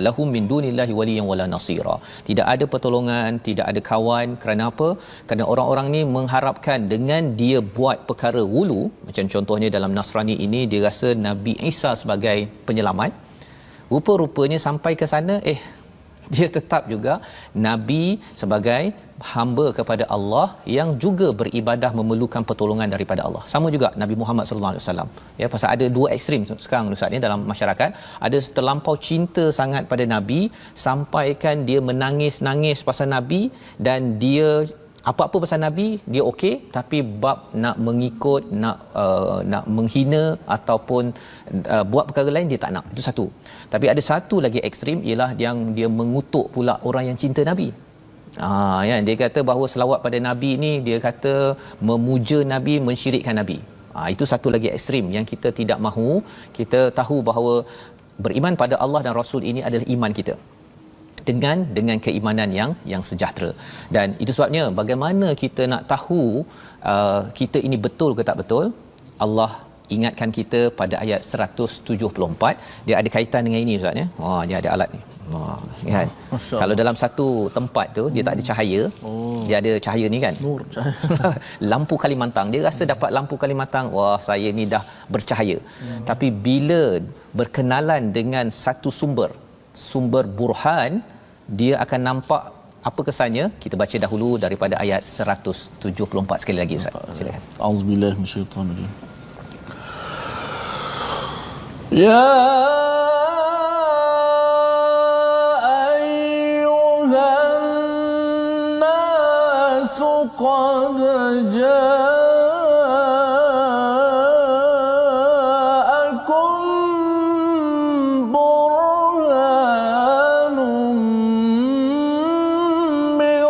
lahum min dunillahi waliyan wala nasira. Tidak ada pertolongan, tidak ada kawan. Kerana apa? Kerana orang-orang ni mengharapkan dengan dia buat perkara hulu, macam contohnya dalam Nasrani ini, dia rasa Nabi Isa sebagai penyelamat. Rupa-rupanya sampai ke sana, dia tetap juga Nabi sebagai hamba kepada Allah yang juga beribadah memerlukan pertolongan daripada Allah. Sama juga Nabi Muhammad sallallahu alaihi wasallam. Ya, pasal ada dua ekstrim sekarang Ustaz ni dalam masyarakat. Ada terlampau cinta sangat pada Nabi sampaikan dia menangis-nangis pasal Nabi, dan dia apa-apa pasal Nabi dia okey, tapi bab nak mengikut, nak menghina ataupun buat perkara lain dia tak nak. Itu satu. Tapi ada satu lagi ekstrim, ialah yang dia mengutuk pula orang yang cinta Nabi. Ya, dia kata bahawa selawat pada Nabi ni, dia kata memuja Nabi, mensyirikkan Nabi. Itu satu lagi ekstrim yang kita tidak mahu. Kita tahu bahawa beriman pada Allah dan Rasul ini adalah iman kita dengan keimanan yang sejahtera. Dan itu sebabnya bagaimana kita nak tahu kita ini betul ke tak betul? Allah ingatkan kita pada ayat 174. Dia ada kaitan dengan ini Ustaz ya. Dia ada alat ni. Kan? Kalau dalam satu tempat tu dia tak ada cahaya, dia ada cahaya ni kan. Nur cahaya. Lampu Kalimantan, dia rasa dapat lampu Kalimantan, wah saya ni dah bercahaya. Tapi bila berkenalan dengan satu sumber burhan, dia akan nampak apa kesannya. Kita baca dahulu daripada ayat 174 sekali lagi Ustaz. Silakan. Auzubillahi minasyaitanir rajim. Ya ayyuhan nasu qad ja'akum burhanun min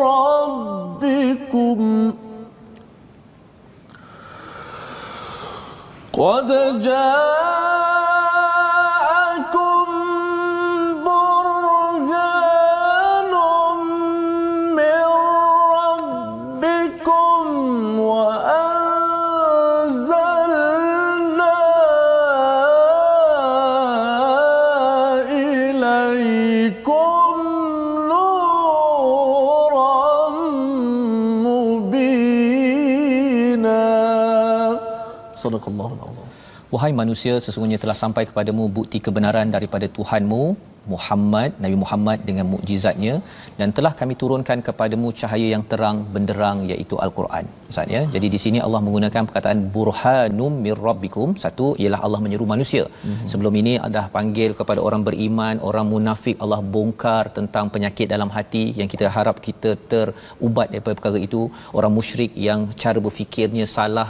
rabbikum qad وأنزل Sadaqallahul azim. Wahai manusia, sesungguhnya telah sampai kepadamu bukti kebenaran daripada Tuhanmu, Muhammad, Nabi Muhammad dengan mukjizatnya, dan telah kami turunkan kepadamu cahaya yang terang benderang iaitu Al-Quran. Ustaz ya. Jadi di sini Allah menggunakan perkataan burhanum mir rabbikum. Satu ialah Allah menyeru manusia. Sebelum ini dah panggil kepada orang beriman, orang munafik, Allah bongkar tentang penyakit dalam hati yang kita harap kita terubat daripada perkara itu. Orang musyrik yang cara berfikirnya salah,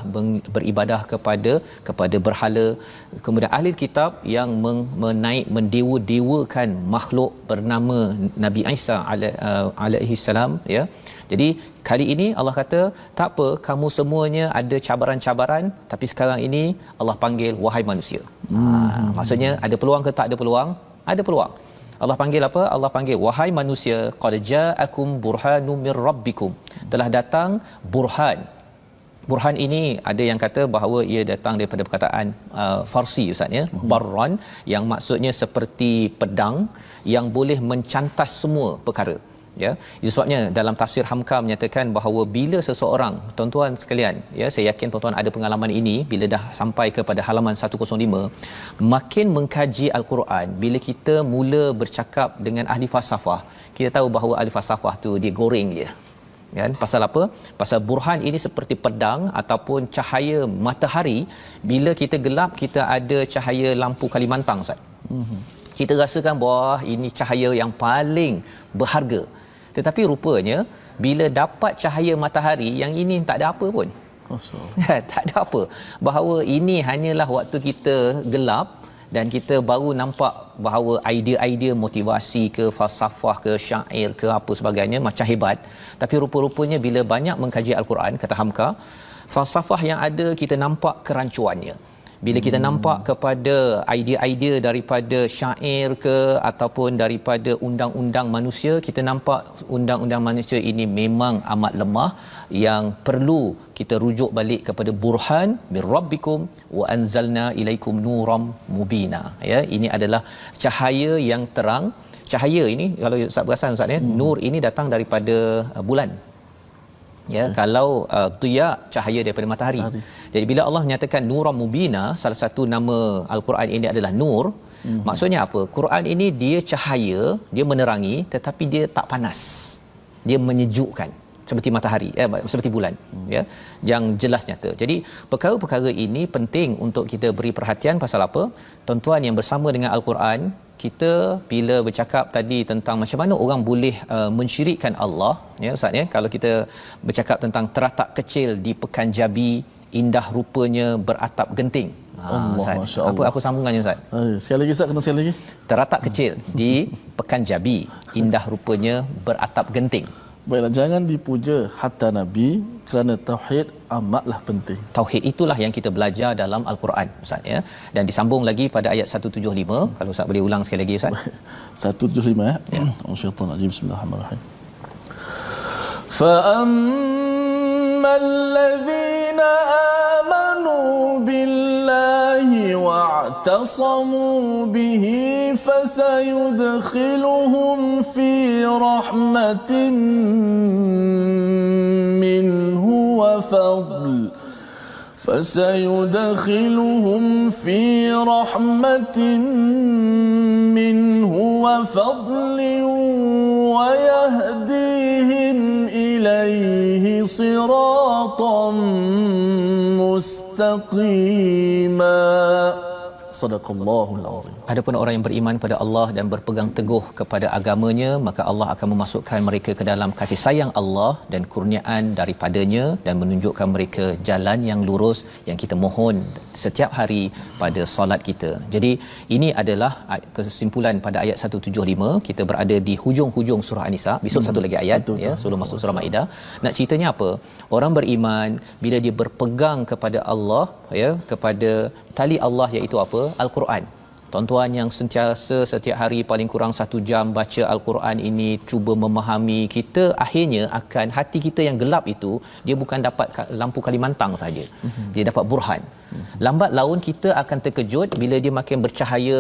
beribadah kepada berhala. Kemudian ahli kitab yang mendewa-dewakan makhluk bernama Nabi Isa alaihi salam ya. Jadi kali ini Allah kata tak apa, kamu semuanya ada cabaran-cabaran, tapi sekarang ini Allah panggil wahai manusia. Maksudnya ada peluang ke tak ada peluang? Ada peluang. Allah panggil apa? Allah panggil wahai manusia, qad ja'akum burhanum mir rabbikum. Telah datang burhan. Burhan ini ada yang kata bahawa ia datang daripada perkataan Farsi Ustaz ya, barran, yang maksudnya seperti pedang yang boleh mencantas semua perkara ya. Itu sebabnya dalam tafsir Hamka menyatakan bahawa bila seseorang, tuan-tuan sekalian ya, saya yakin tuan-tuan ada pengalaman ini bila dah sampai kepada halaman 105, makin mengkaji al-Quran, bila kita mula bercakap dengan ahli falsafah, kita tahu bahawa ahli falsafah tu dia goreng je kan. Pasal apa? Pasal burhan ini seperti pedang ataupun cahaya matahari. Bila kita gelap, kita ada cahaya lampu Kalimantan Ustaz. Kita rasakan wah ini cahaya yang paling berharga. Tetapi rupanya bila dapat cahaya matahari, yang ini tak ada apa pun. Tak ada apa. Bahawa ini hanyalah waktu kita gelap dan kita baru nampak bahawa idea-idea motivasi ke falsafah ke syair ke apa sebagainya macam hebat, tapi rupa-rupanya bila banyak mengkaji al-Quran, kata Hamka, falsafah yang ada kita nampak kerancuannya. Bila kita nampak kepada idea-idea daripada syair ke ataupun daripada undang-undang manusia, kita nampak undang-undang manusia ini memang amat lemah, yang perlu kita rujuk balik kepada burhan mir rabbikum wa anzalna ilaikum nuram mubina ya. Ini adalah cahaya yang terang. Cahaya ini kalau Ustaz perasan Ustaz ya, nur ini datang daripada bulan ya. Kalau diya, cahaya daripada matahari. Jadi bila Allah menyatakan nuram mubina, salah satu nama al-Quran ini adalah nur. Maksudnya apa? Quran ini dia cahaya, dia menerangi, tetapi dia tak panas, dia menyejukkan seperti matahari, seperti bulan ya, yang jelas nyata. Jadi perkara-perkara ini penting untuk kita beri perhatian. Pasal apa? Tuan-tuan yang bersama dengan al-Quran, kita bila bercakap tadi tentang macam mana orang boleh mensyirikkan Allah ya Ustaz ya, kalau kita bercakap tentang teratak kecil di Pekan Jabi, indah rupanya beratap genting. Ustaz, apa sambungannya Ustaz? Sekali lagi Ustaz, kena sekali lagi. Teratak kecil di Pekan Jabi, indah rupanya beratap genting. Baiklah, jangan dipuja hatta Nabi kerana tauhid amatlah penting. Tauhid itulah yang kita belajar dalam al-Quran Ustaz ya. Dan disambung lagi pada ayat 175. Kalau Ustaz boleh ulang sekali lagi Ustaz. 175 ya. Syaitan rajim. Bismillahirrahmanirrahim. Fa ammal ladzina amanu billahi wa'tasamu bihi fasayudkhiluhum fi rahmatin minhu wa fadl فسيدخلهم في رحمة منه وفضل ويهديهم إليه صراطا مستقيما. Sadaqallahul azim. Adapun orang yang beriman pada Allah dan berpegang teguh kepada agamanya, maka Allah akan memasukkan mereka ke dalam kasih sayang Allah dan kurniaan daripadanya dan menunjukkan mereka jalan yang lurus yang kita mohon setiap hari pada solat kita. Jadi ini adalah kesimpulan pada ayat 175. Kita berada di hujung-hujung surah An-Nisa. Besok satu lagi ayat ya sebelum masuk surah Maidah. Nak ceritanya apa? Orang beriman bila dia berpegang kepada Allah ya, kepada tali Allah iaitu apa? Al-Quran. Tuan-tuan yang sentiasa setiap hari paling kurang 1 jam baca Al-Quran ini, cuba memahami, kita akhirnya akan, hati kita yang gelap itu, dia bukan dapat lampu Kalimantan saja. Dia dapat burhan. Lambat laun kita akan terkejut bila dia makin bercahaya,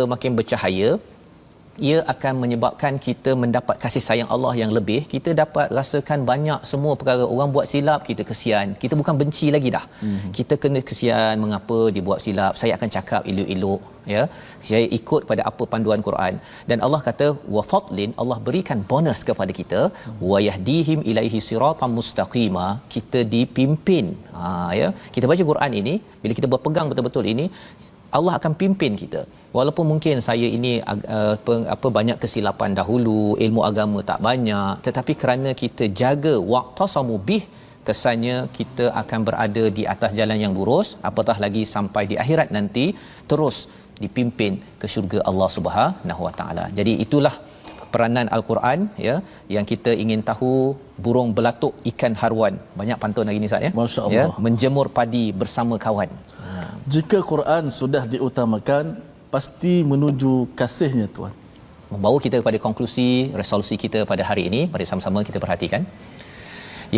ia akan menyebabkan kita mendapat kasih sayang Allah yang lebih. Kita dapat rasakan banyak semua perkara. Orang buat silap, kita kesian. Kita bukan benci lagi dah. Kita kena kesian, mengapa dia buat silap. Saya akan cakap elok-elok, ya. Saya ikut pada apa panduan Quran. Dan Allah kata wa fadlin, Allah berikan bonus kepada kita, wa yahdihim ilaihi siratan mustaqima. Kita dipimpin. Ya. Kita baca Quran ini, bila kita berpegang betul-betul ini, Allah akan pimpin kita. Walaupun mungkin saya ini banyak kesilapan dahulu, ilmu agama tak banyak, tetapi kerana kita jaga waqtasamu bih, kesannya kita akan berada di atas jalan yang lurus, apatah lagi sampai di akhirat nanti terus dipimpin ke syurga Allah Subhanahu Wa Taala. Jadi itulah peranan Al-Quran, ya, yang kita ingin tahu. Burung belatuk ikan haruan, banyak pantun hari ni Ustaz, ya. Masya-Allah. Ya, menjemur padi bersama kawan. Jika Quran sudah diutamakan, pasti menuju kasihnya Tuhan. Membawa kita kepada konklusi resolusi kita pada hari ini. Mari sama-sama kita perhatikan.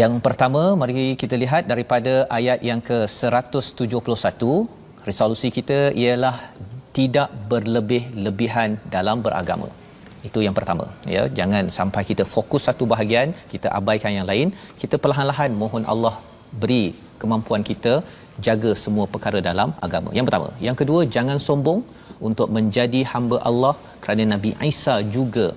Yang pertama, mari kita lihat daripada ayat yang ke-171. Resolusi kita ialah tidak berlebih-lebihan dalam beragama. Itu yang pertama, ya. Jangan sampai kita fokus satu bahagian, kita abaikan yang lain. Kita perlahan-lahan mohon Allah beri kemampuan kita jaga semua perkara dalam agama. Yang pertama. Yang kedua, jangan sombong untuk menjadi hamba Allah, kerana Nabi Isa juga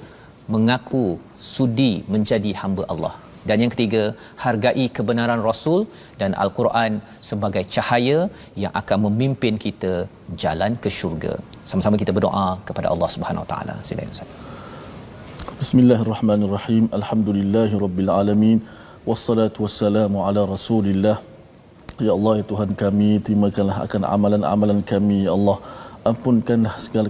mengaku sudi menjadi hamba Allah. Dan yang ketiga, hargai kebenaran Rasul dan Al-Quran sebagai cahaya yang akan memimpin kita jalan ke syurga. Sama-sama kita berdoa kepada Allah Subhanahu Wa Taala. Silakan Ustaz. Bismillahirrahmanirrahim. Alhamdulillahirabbil alamin. Wassalatu wassalamu ala Rasulillah. Ya Allah, ya Tuhan kami, terimakanlah akan amalan-amalan kami, ya Allah. Ampunkanlah segala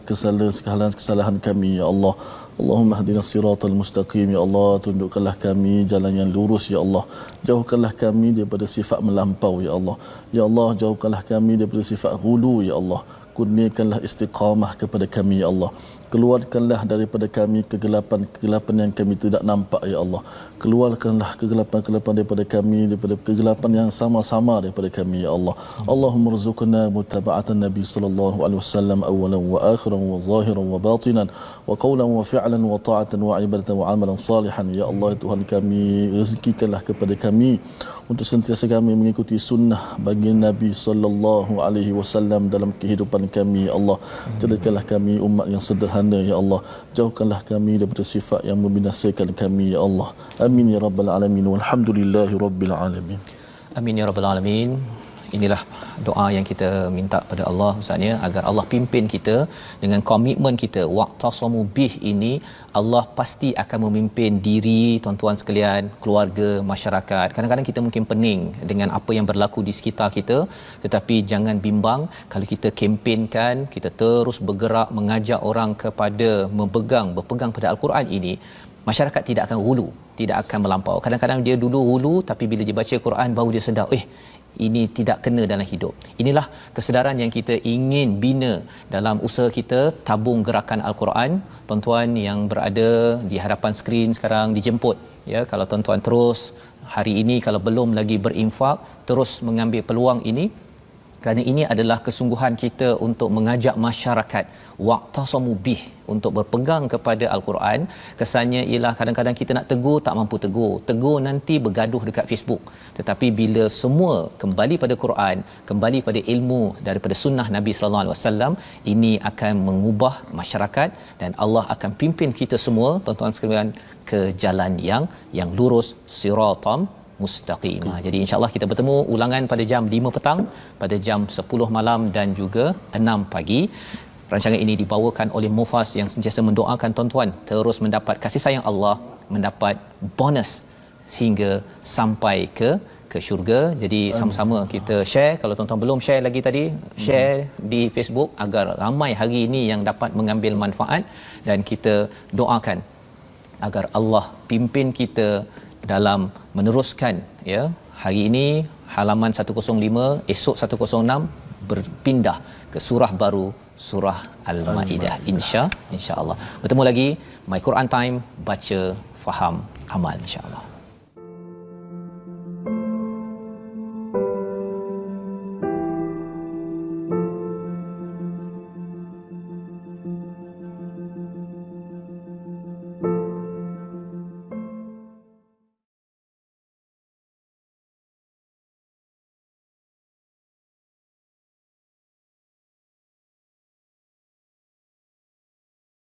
kesalahan kami, ya Allah. Allahumma hdinas siratal mustaqim, ya Allah. Tunjukkanlah kami jalan yang lurus, ya Allah. Jauhkanlah kami daripada sifat melampau, ya Allah. Ya Allah, jauhkanlah kami daripada sifat ghulu, ya Allah. Kurniakanlah istiqamah kepada kami, ya Allah. Keluarkanlah daripada kami kegelapan yang kami tidak nampak, ya Allah. Keluarkanlah kegelapan daripada kami, daripada kegelapan yang sama-sama daripada kami, ya Allah. Allahumma rzuqna muttaba'atan Nabi sallallahu alaihi wasallam awwalan wa akhiran wa zahiran wa batinan wa qawlan wa fi'lan wa ta'atan wa ibadatan wa amalan salihan. Ya Allah, Tuhan kami, rezekikanlah kepada kami untuk sentiasa kami mengikuti sunnah bagi Nabi sallallahu alaihi wasallam dalam kehidupan kami, ya Allah. Jadikanlah kami umat yang sederhana, ya Allah. Jauhkanlah kami daripada sifat yang membinasakan kami, ya Allah. Amin ya rabbal alamin. Walhamdulillahi rabbil alamin. Amin ya rabbal alamin. Inilah doa yang kita minta pada Allah Ustaz, ya, agar Allah pimpin kita dengan komitmen kita. Waqtasamu bih ini, Allah pasti akan memimpin diri tuan-tuan sekalian, keluarga, masyarakat. Kadang-kadang kita mungkin pening dengan apa yang berlaku di sekitar kita, tetapi jangan bimbang kalau kita kempenkan, kita terus bergerak mengajak orang kepada berpegang pada Al-Quran ini. Masyarakat tidak akan hulu, tidak akan melampau. Kadang-kadang dia dulu hulu, tapi bila dia baca Quran baru dia sedar, ini tidak kena dalam hidup. Inilah kesedaran yang kita ingin bina dalam usaha kita tabung gerakan Al-Quran. Tuan-tuan yang berada di hadapan skrin sekarang dijemput, ya. Kalau tuan-tuan terus hari ini, kalau belum lagi berinfak, terus mengambil peluang ini, kerana ini adalah kesungguhan kita untuk mengajak masyarakat waqtasamu bih, untuk berpegang kepada Al-Quran. Kesannya ialah kadang-kadang kita nak tegur, tak mampu tegur nanti bergaduh dekat Facebook. Tetapi bila semua kembali pada Quran, kembali pada ilmu daripada sunnah Nabi sallallahu alaihi wasallam, ini akan mengubah masyarakat dan Allah akan pimpin kita semua, tuan-tuan sekalian, ke jalan yang lurus, siratam mustaqim. Jadi insya-Allah kita bertemu ulangan pada jam 5 petang, pada jam 10 malam dan juga 6 pagi. Rancangan ini dibawakan oleh Mufas yang sentiasa mendoakan tuan-tuan terus mendapat kasih sayang Allah, mendapat bonus sehingga sampai ke syurga. Jadi sama-sama kita share. Kalau tuan-tuan belum share lagi tadi, share di Facebook agar ramai hari ini yang dapat mengambil manfaat, dan kita doakan agar Allah pimpin kita dalam meneruskan, ya. Hari ini halaman 105, esok 106 berpindah ke surah baru, surah Al-Maidah, insya-Allah. Bertemu lagi My Quran Time, baca, faham, amal, insya-Allah.